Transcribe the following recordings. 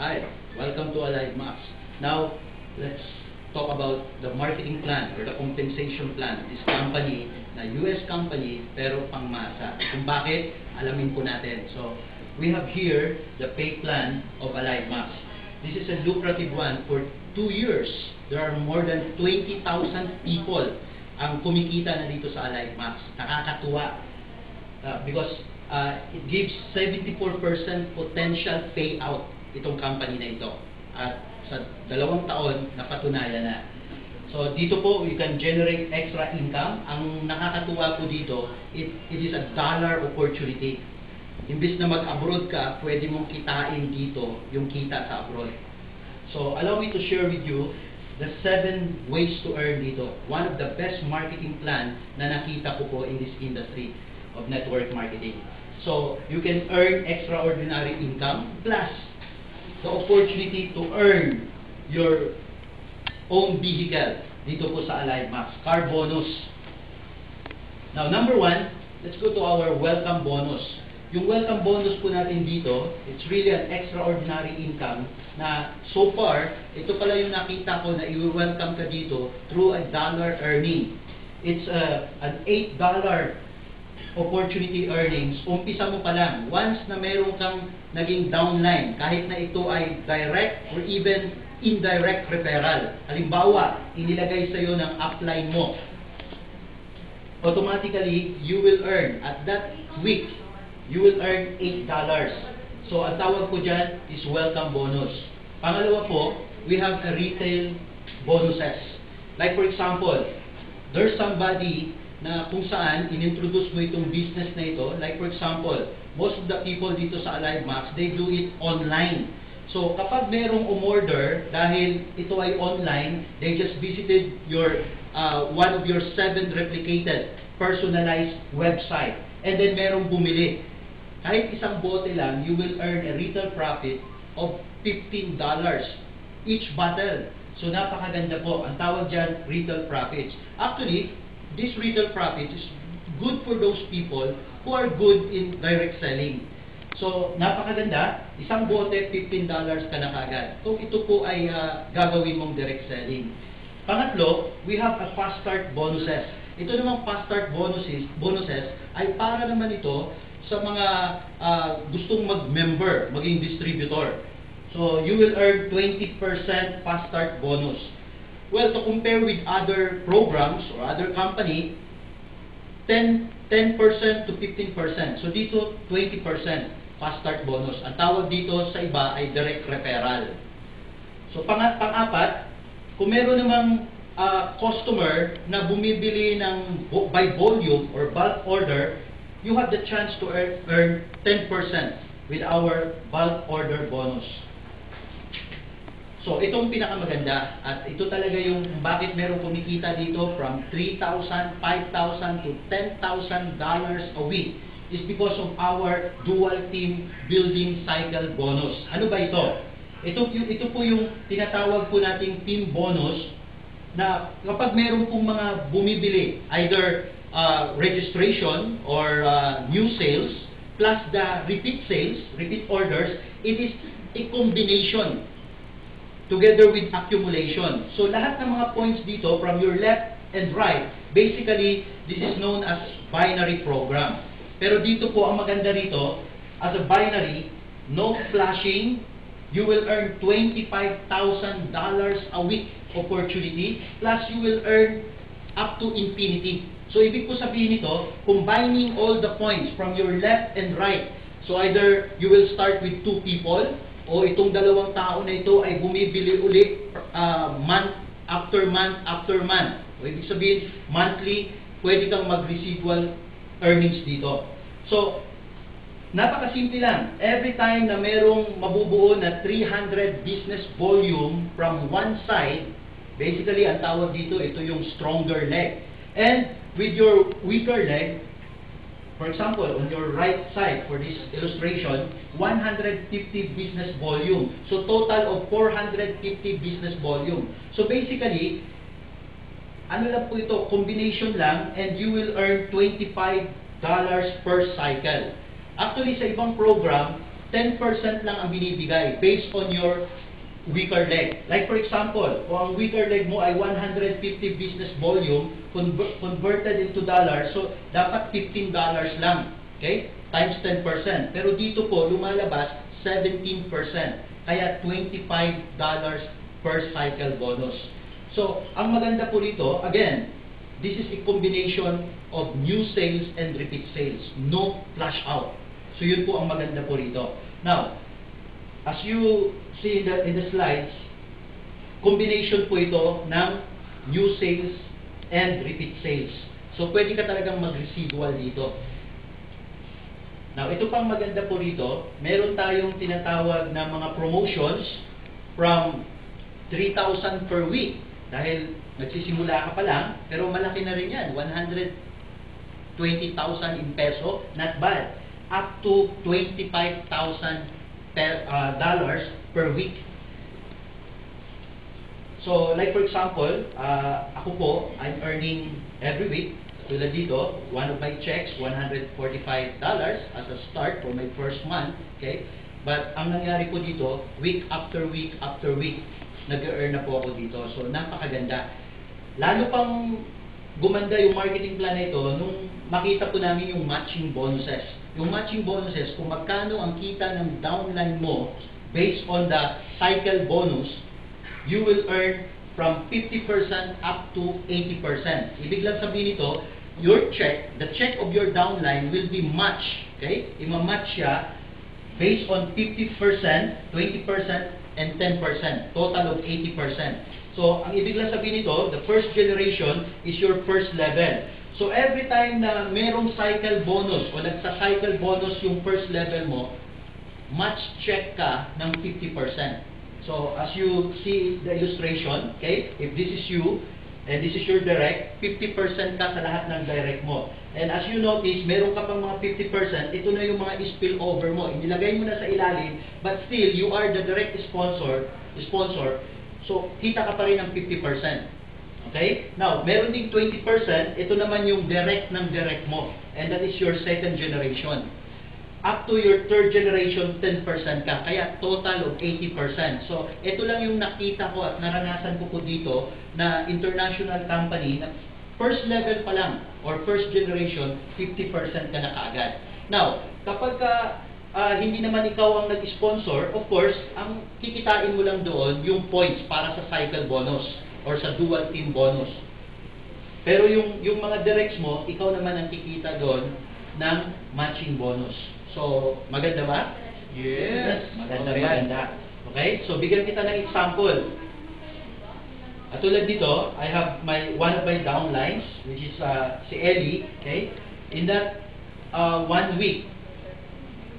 Hi, welcome to Alive Max. Now, let's talk about the marketing plan or the compensation plan. This company, na US company, pero pangmasa. Kung bakit, alamin po natin. So, we have here the pay plan of Alive Max. This is a lucrative one. For 2 years, there are more than 20,000 people ang kumikita na dito sa Alive Max. Nakakatuwa. Because it gives 74% potential payout itong company na ito. At sa 2 taon, napatunayan na. So dito po, you can generate extra income. Ang nakakatuwa po dito, it is a dollar opportunity. Imbis na mag-abroad ka, pwede mong kitain dito yung kita sa abroad. So allow me to share with you the 7 ways to earn dito. One of the best marketing plan na nakita ko po in this industry of network marketing. So you can earn extraordinary income plus the opportunity to earn your own vehicle dito po sa Alive Max. Car bonus. Now, number 1, let's go to our welcome bonus. Yung welcome bonus po natin dito, it's really an extraordinary income na so far, ito pala yung nakita ko na i-welcome ka dito through a dollar earning. It's an $8 opportunity earnings, umpisa mo pa lang. Once na meron kang naging downline, kahit na ito ay direct or even indirect referral. Halimbawa, inilagay sa iyo ng upline mo. Automatically, you will earn, at that week, you will earn $8. So, ang tawag ko dyan is welcome bonus. Pangalawa po, we have a retail bonuses. Like for example, there's somebody na kung saan inintroduce mo itong business na ito. Like for example, most of the people dito sa Alive Max, they do it online. So kapag merong umorder, dahil ito ay online, they just visited your one of your 7 replicated personalized website. And then merong bumili. Kahit isang bote lang, you will earn a retail profit of $15 each bottle. So napakaganda po. Ang tawag dyan, retail profits. Actually, this retail profit is good for those people who are good in direct selling. So, napakaganda. Isang bote, $15 ka na kagad. So, ito po ay gagawin mong direct selling. Pangatlo, we have a fast start bonuses. Ito namang fast start bonuses ay para naman ito sa mga gustong mag-member, maging distributor. So, you will earn 20% fast start bonus. Well, to compare with other programs or other company, 10% to 15%. So dito, 20% fast start bonus. Ang tawag dito sa iba ay direct referral. So pang-apat, kung meron namang customer na bumibili ng by volume or bulk order, you have the chance to earn 10% with our bulk order bonus. So, itong pinakamaganda at ito talaga yung bakit meron kumikita dito from $3,000, $5,000 to $10,000 a week is because of our dual team building cycle bonus. Ano ba ito? Ito po yung tinatawag po nating team bonus na kapag meron pong mga bumibili, either registration or new sales plus the repeat sales, repeat orders, it is a combination together with accumulation. So lahat ng mga points dito from your left and right, basically this is known as binary program. Pero dito po ang maganda rito, as a binary, no flashing, you will earn $25,000 a week opportunity, plus you will earn up to infinity. So ibig po sabihin nito, combining all the points from your left and right. So either you will start with 2 people, o itong 2 tao na ito ay bumibili ulit month after month after month. O ibig sabihin, monthly, pwede kang mag-residual earnings dito. So, napakasimple lang. Every time na merong mabubuo na 300 business volume from one side, basically, ang tawag dito, ito yung stronger leg. And with your weaker leg, for example, on your right side for this illustration, 150 business volume. So total of 450 business volume. So basically, ano lang po ito, combination lang, and you will earn $25 per cycle. Actually, sa ibang program, 10% lang ang binibigay based on your weaker leg. Like for example, kung ang weaker leg mo ay 150 business volume converted into dollars, so dapat $15 lang. Okay? Times 10%. Pero dito po, lumalabas 17%. Kaya $25 per cycle bonus. So, ang maganda po rito, again, this is a combination of new sales and repeat sales. No flash out. So, yun po ang maganda po rito. Now, as you see in the slides, combination po ito ng new sales and repeat sales. So, pwede ka talagang mag-residual dito. Now, ito pang maganda po rito, meron tayong tinatawag na mga promotions from 3,000 per week. Dahil nagsisimula ka pa lang, pero malaki na rin yan. 120,000 in peso, not bad. Up to $25,000 dollars per week. So, like for example, ako po, I'm earning every week, tulad dito, one of my checks, $145 as a start for my first month, okay? But ang nangyari po dito, week after week after week, nag-earn na po ako dito. So, napakaganda. Lalo pang gumanda yung marketing plan na ito nung makita po namin yung matching bonuses. Yung matching bonuses, kung magkano ang kita ng downline mo based on the cycle bonus, you will earn from 50% up to 80%. Ibig lang sabihin nito, your check, the check of your downline will be matched. Okay? Ima-match siya based on 50%, 20%, and 10%. Total of 80%. So, ang ibig lang sabihin nito, the first generation is your first level. So, every time na merong cycle bonus o nagsa-cycle bonus yung first level mo, match check ka ng 50%. So, as you see the illustration, okay, if this is you, and this is your direct, 50% ka sa lahat ng direct mo. And as you notice, meron ka pang mga 50%, ito na yung mga spillover mo. Inilagay mo na sa ilalim, but still, you are the direct sponsor, so kita ka pa rin ng 50%. Okay? Now, meron ding 20%, ito naman yung direct ng direct mo. And that is your second generation. Up to your third generation, 10% ka. Kaya total of 80%. So, ito lang yung nakita ko at naranasan ko po dito na international company na first level pa lang or first generation, 50% ka na kaagad. Now, kapag hindi naman ikaw ang nag-sponsor, of course, ang kikitain mo lang doon yung points para sa cycle bonus or sa dual team bonus. Pero yung mga directs mo, ikaw naman ang kikita doon ng matching bonus. So, maganda ba? Yes. Maganda. Okay? So, bigyan kita ng example. At tulad dito, I have one of my downlines, which is si Ellie. Okay? In that 1 week,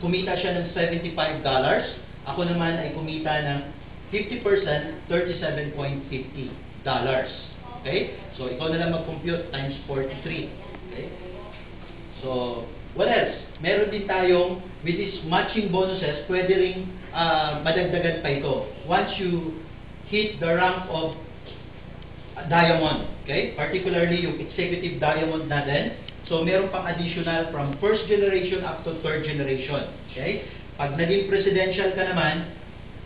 kumita siya ng $75. Ako naman ay kumita ng 50%, $37.50. Okay? So, ikaw na lang mag-compute times 43. Okay? So, what else? Meron din tayong, with these matching bonuses, pwede ring madagdagan pa ito. Once you hit the rank of diamond, okay? Particularly yung executive diamond natin. So, meron pang additional from first generation up to third generation. Okay? Pag naging presidential ka naman,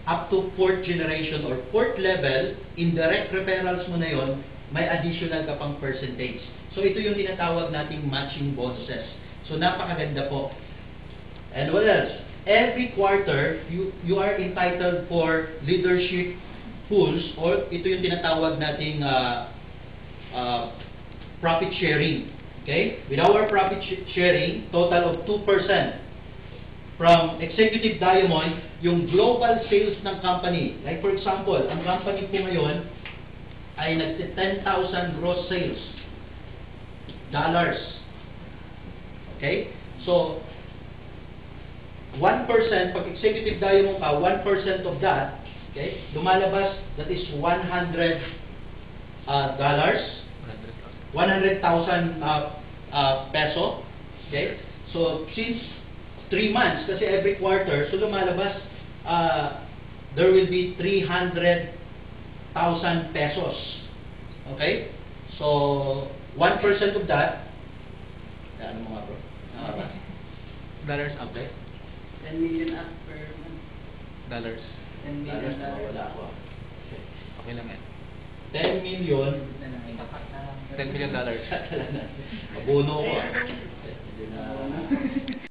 up to fourth generation or fourth level, indirect referrals mo na yon, may additional ka pang percentage. So, ito yung tinatawag nating matching bonuses. So, napakaganda po. And what else? Every quarter, you are entitled for leadership pools or ito yung tinatawag nating profit sharing. Okay? With our profit sharing, total of 2%. From Executive Diamond, yung global sales ng company. Like for example, ang company po ngayon ay nag-10,000 gross sales. Dollars. Okay? So, 1%, pag Executive Diamond ka, 1% of that, okay, lumalabas, that is $100. 100,000 peso. Okay? So, since 3 months, kasi every quarter, so lumalabas, there will be 300,000 pesos. Okay? So, 1% of that, ano mo nga bro? Dollars up. Okay? 10 million up per month. Dollars. 10 million Dollars, dollars. wala ako. Okay lang yan. 10 million. 10 million dollars. Abono ko. 10 million na.